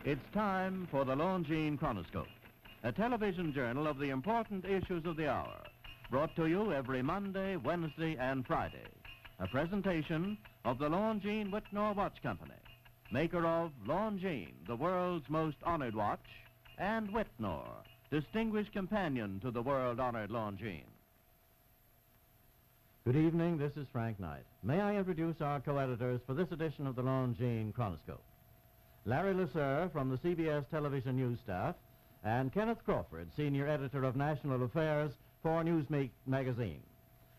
It's time for the Longines Chronoscope, a television journal of the important issues of the hour, brought to you every Monday, Wednesday, and Friday. A presentation of the Longines Whitnor Watch Company, maker of Longines, the world's most honored watch, and Whitnor, distinguished companion to the world-honored Longines. Good evening, this is Frank Knight. May I introduce our co-editors for this edition of the Longines Chronoscope? Larry Lasser from the CBS television news staff, and Kenneth Crawford, senior editor of National Affairs for Newsweek magazine.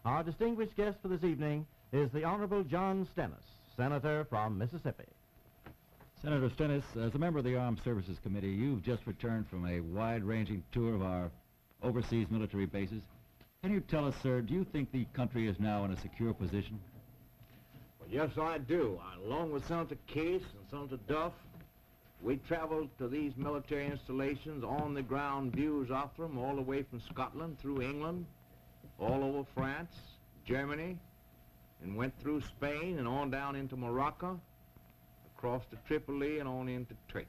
Our distinguished guest for this evening is the Honorable John Stennis, senator from Mississippi. Senator Stennis, as a member of the Armed Services Committee, you've just returned from a wide-ranging tour of our overseas military bases. Can you tell us, sir, do you think the country is now in a secure position? Well, yes, I do. Along with Senator Case and Senator Duff, we traveled to these military installations, on-the-ground views of them, all the way from Scotland through England, all over France, Germany, and went through Spain and on down into Morocco, across to Tripoli and on into Turkey.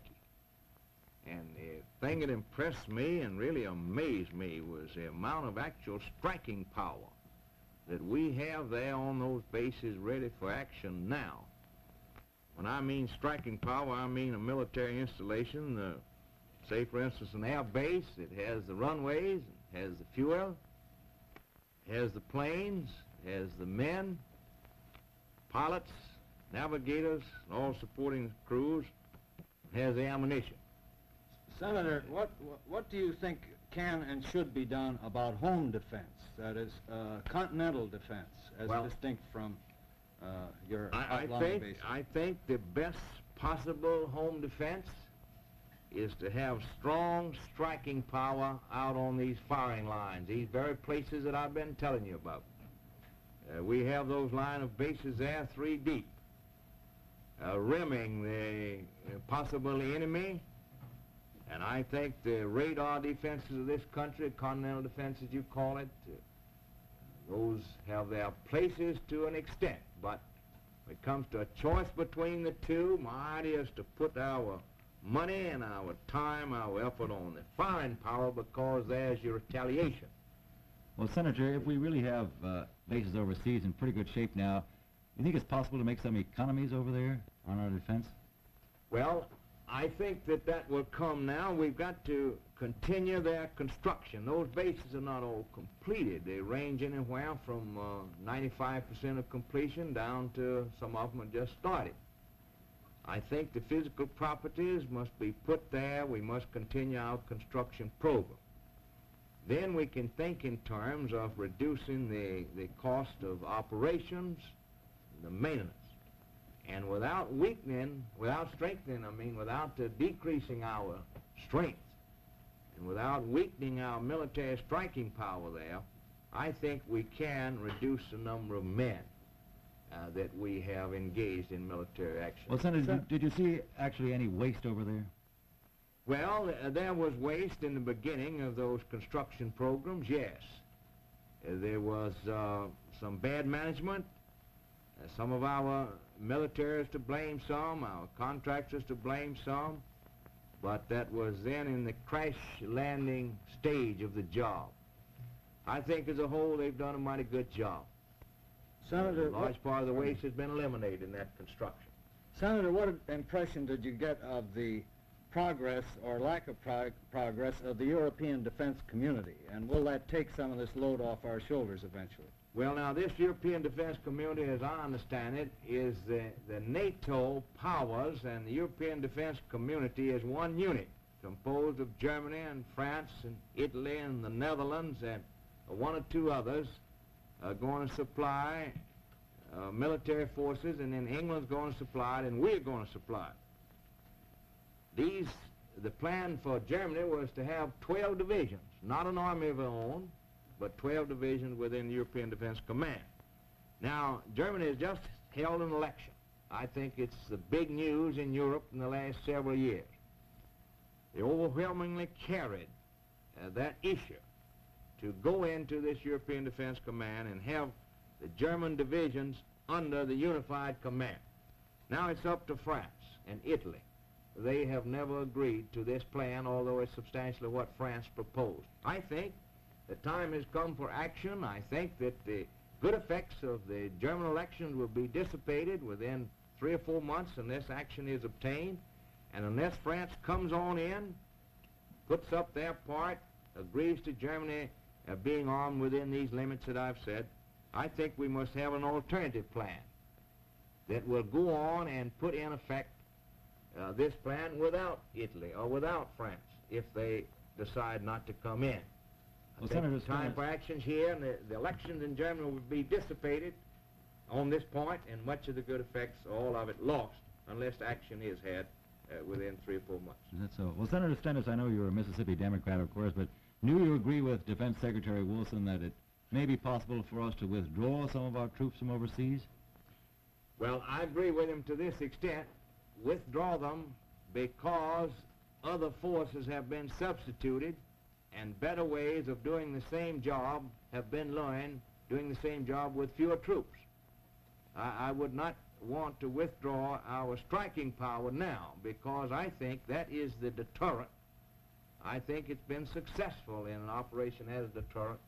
And the thing that impressed me and really amazed me was the amount of actual striking power that we have there on those bases ready for action now. When I mean striking power, I mean a military installation, say for instance an air base. It has the runways, it has the fuel, it has the planes, it has the men, pilots, navigators, and all supporting crews, it has the ammunition. Senator, what do you think can and should be done about home defense, that is, continental defense, as distinct from your outlying bases? I think the best possible home defense is to have strong striking power out on these firing lines, these very places that I've been telling you about. We have those line of bases there 3 deep, rimming the possible enemy. And I think the radar defenses of this country, continental defense as you call it, those have their places to an extent. But when it comes to a choice between the two, my idea is to put our money and our time, our effort on the firing power, because there's your retaliation. Well, Senator, if we really have bases overseas in pretty good shape now, you think it's possible to make some economies over there on our defense? Well, I think that will come now. We've got to continue their construction. Those bases are not all completed. They range anywhere from 95% of completion down to some of them are just started. I think the physical properties must be put there. We must continue our construction program. Then we can think in terms of reducing the cost of operations, the maintenance. And without weakening, without strengthening, without decreasing our strength, and without weakening our military striking power there, I think we can reduce the number of men that we have engaged in military action. Well, Senator, did you see actually any waste over there? Well, there was waste in the beginning of those construction programs, yes. There was some bad management. Some of our military is to blame some, our contractors to blame some, but that was then in the crash landing stage of the job. I think as a whole they've done a mighty good job. Senator, a large part of the waste has been eliminated in that construction. Senator, what impression did you get of the progress or lack of progress of the European defense community, and will that take some of this load off our shoulders eventually? Well, now, this European defense community, as I understand it, is the NATO powers, and the European defense community is one unit composed of Germany and France and Italy and the Netherlands and 1 or 2 others are going to supply military forces, and then England's going to supply it, and we're going to supply it. The plan for Germany was to have 12 divisions, not an army of their own, but 12 divisions within the European Defense Command. Now, Germany has just held an election. I think it's the big news in Europe in the last several years. They overwhelmingly carried that issue to go into this European Defense Command and have the German divisions under the unified command. Now it's up to France and Italy they have never agreed to this plan, although it's substantially what France proposed. I think the time has come for action. I think that the good effects of the German elections will be dissipated within 3 or 4 months unless action is obtained, and unless France comes on in, puts up their part, agrees to Germany being armed within these limits that I've said. I think we must have an alternative plan that will go on and put in effect this plan without Italy or without France if they decide not to come in. Well, I think the time for actions here, and the elections in Germany will be dissipated on this point, and much of the good effects, all of it, lost unless action is had within 3 or 4 months. Is that so? Well, Senator Stennis, I know you're a Mississippi Democrat, of course, but do you agree with Defense Secretary Wilson that it may be possible for us to withdraw some of our troops from overseas? Well, I agree with him to this extent. Withdraw them because other forces have been substituted and better ways of doing the same job have been learned, doing the same job with fewer troops. I would not want to withdraw our striking power now because I think that is the deterrent. I think it's been successful in an operation as a deterrent,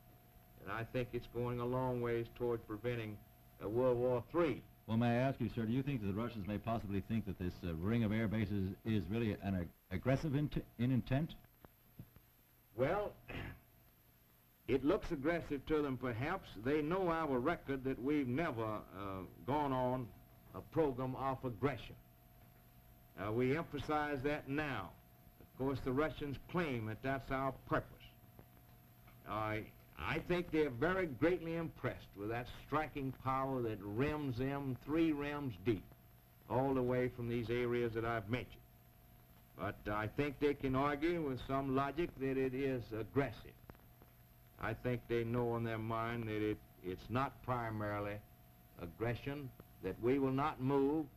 and I think it's going a long ways towards preventing World War III. Well, may I ask you, sir, do you think that the Russians may possibly think that this ring of air bases is really an aggressive in intent? Well, it looks aggressive to them, perhaps. They know our record that we've never gone on a program of aggression. We emphasize that now. Of course, the Russians claim that that's our purpose. I think they're very greatly impressed with that striking power that rims them 3 rims deep, all the way from these areas that I've mentioned. But I think they can argue with some logic that it is aggressive. I think they know in their mind that it's not primarily aggression, that we will not move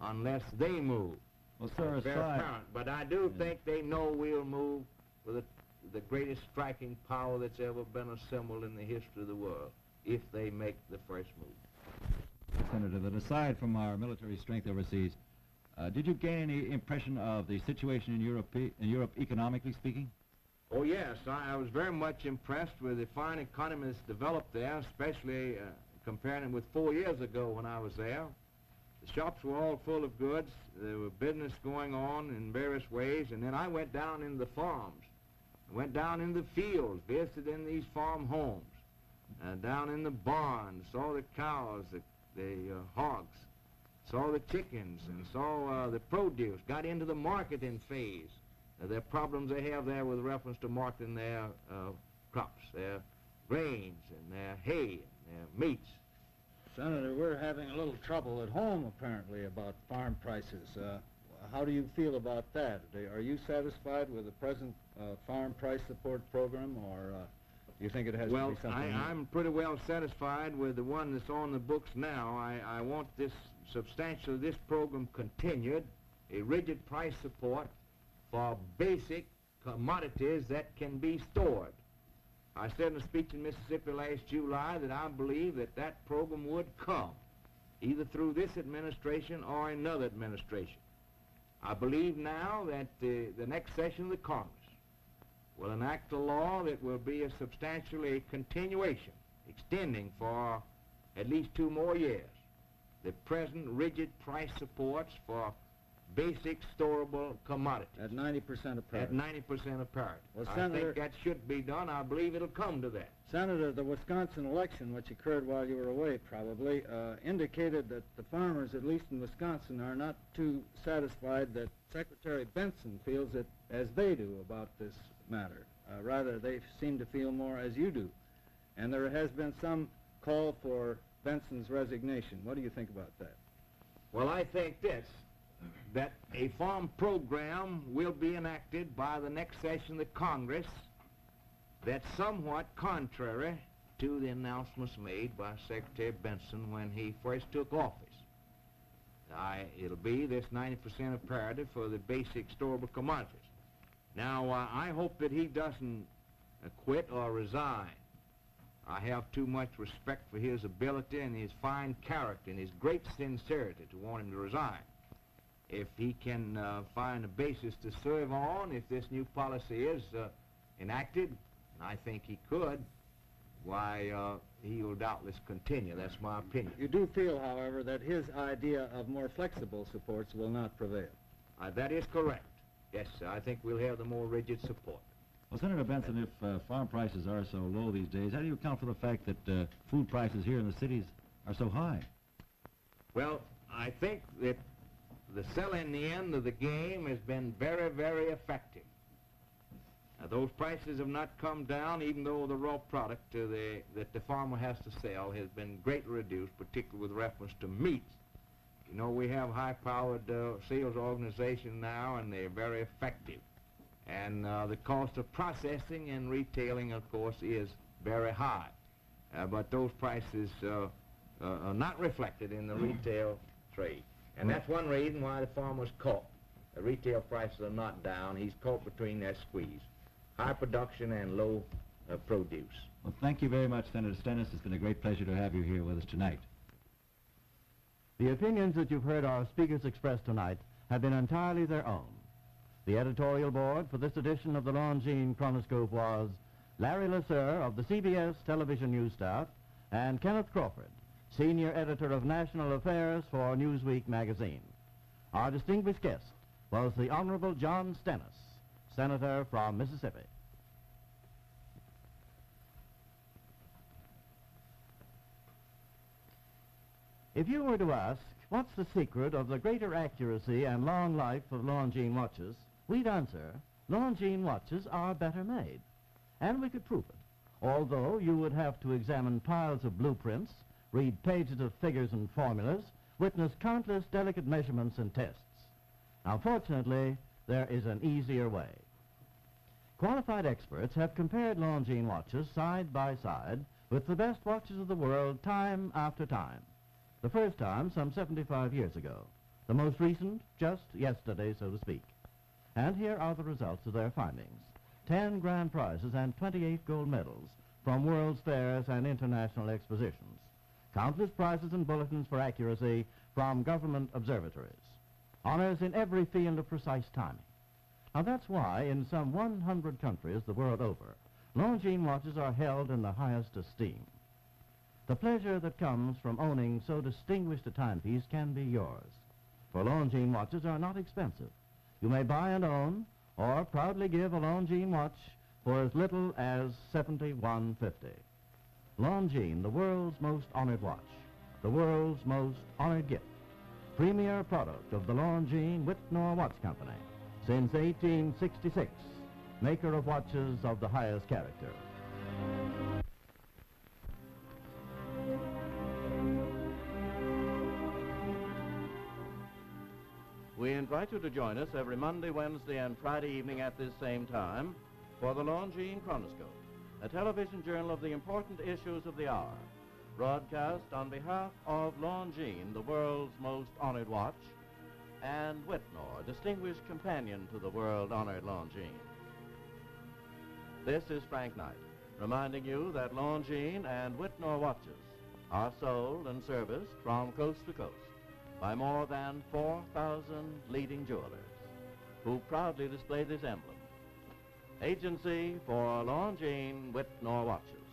unless they move. Well, sir, They're apparent. But I do think they know we'll move with the greatest striking power that's ever been assembled in the history of the world, if they make the first move. Senator, that aside from our military strength overseas, did you gain any impression of the situation in Europe economically speaking? Oh, yes. I was very much impressed with the fine economy that's developed there, especially comparing it with 4 years ago when I was there. The shops were all full of goods. There was business going on in various ways, and then I went down in the farms. I went down in the fields, visited in these farm homes, down in the barns, saw the cows, the hogs, saw the chickens, and saw the produce, got into the marketing phase. There are problems they have there with reference to marketing their crops, their grains, and their hay, and their meats. Senator, we're having a little trouble at home, apparently, about farm prices. How do you feel about that? Are you satisfied with the present farm price support program, or do you think it has to be something else? Well, I'm pretty well satisfied with the one that's on the books now. I want this program continued, a rigid price support for basic commodities that can be stored. I said in a speech in Mississippi last July that I believe that program would come, either through this administration or another administration. I believe now that the next session of the Congress will enact a law that will be a substantially continuation, extending for at least 2 more years, the present rigid price supports for basic storable commodities. At 90% of parity. At 90% of parity. Well, I Senator, think that should be done. I believe it'll come to that. Senator, the Wisconsin election, which occurred while you were away probably, indicated that the farmers, at least in Wisconsin, are not too satisfied that Secretary Benson feels it as they do about this matter. Rather, they seem to feel more as you do. And there has been some call for Benson's resignation. What do you think about that? Well, I think this, that a farm program will be enacted by the next session of the Congress that's somewhat contrary to the announcements made by Secretary Benson when he first took office. It'll be this 90% of parity for the basic storable commodities. Now, I hope that he doesn't quit or resign. I have too much respect for his ability and his fine character and his great sincerity to want him to resign. if he can find a basis to serve on, if this new policy is enacted, and I think he could, why, he will doubtless continue. That's my opinion. You do feel, however, that his idea of more flexible supports will not prevail? That is correct. Yes, sir. I think we'll have the more rigid support. Well, Senator Benson, if farm prices are so low these days, how do you account for the fact that food prices here in the cities are so high? Well, I think that the selling end of the game has been very, very effective. Those prices have not come down, even though the raw product that the farmer has to sell has been greatly reduced, particularly with reference to meats. You know, we have high-powered sales organizations now, and they're very effective. And the cost of processing and retailing, of course, is very high. But those prices are not reflected in the retail trade. And that's one reason why the farmer's caught. The retail prices are not down. He's caught between that squeeze. High production and low produce. Well, thank you very much, Senator Stennis. It's been a great pleasure to have you here with us tonight. The opinions that you've heard our speakers express tonight have been entirely their own. The editorial board for this edition of the Longines Chronoscope was Larry Lasser of the CBS Television News Staff and Kenneth Crawford, Senior Editor of National Affairs for Newsweek magazine. Our distinguished guest was the Honorable John Stennis, Senator from Mississippi. If you were to ask, what's the secret of the greater accuracy and long life of Longines watches, we'd answer, Longines watches are better made. And we could prove it, although you would have to examine piles of blueprints, read pages of figures and formulas, witness countless delicate measurements and tests. Now, fortunately, there is an easier way. Qualified experts have compared Longines watches side by side with the best watches of the world time after time. The first time some 75 years ago. The most recent, just yesterday, so to speak. And here are the results of their findings. 10 grand prizes and 28 gold medals from world's fairs and international expositions. Countless prizes and bulletins for accuracy from government observatories. Honors in every field of precise timing. Now that's why in some 100 countries the world over, Longines watches are held in the highest esteem. The pleasure that comes from owning so distinguished a timepiece can be yours. For Longines watches are not expensive. You may buy and own, or proudly give a Longines watch for as little as $71.50. Longines, the world's most honored watch, the world's most honored gift. Premier product of the Longines Whitnor Watch Company since 1866, maker of watches of the highest character. We invite you to join us every Monday, Wednesday, and Friday evening at this same time for the Longines Chronoscope, a television journal of the important issues of the hour, broadcast on behalf of Longines, the world's most honored watch, and Whitnor, distinguished companion to the world-honored Longines. This is Frank Knight, reminding you that Longines and Whitnor watches are sold and serviced from coast to coast by more than 4,000 leading jewelers who proudly display this emblem. Agency for Longines Whitnor watches.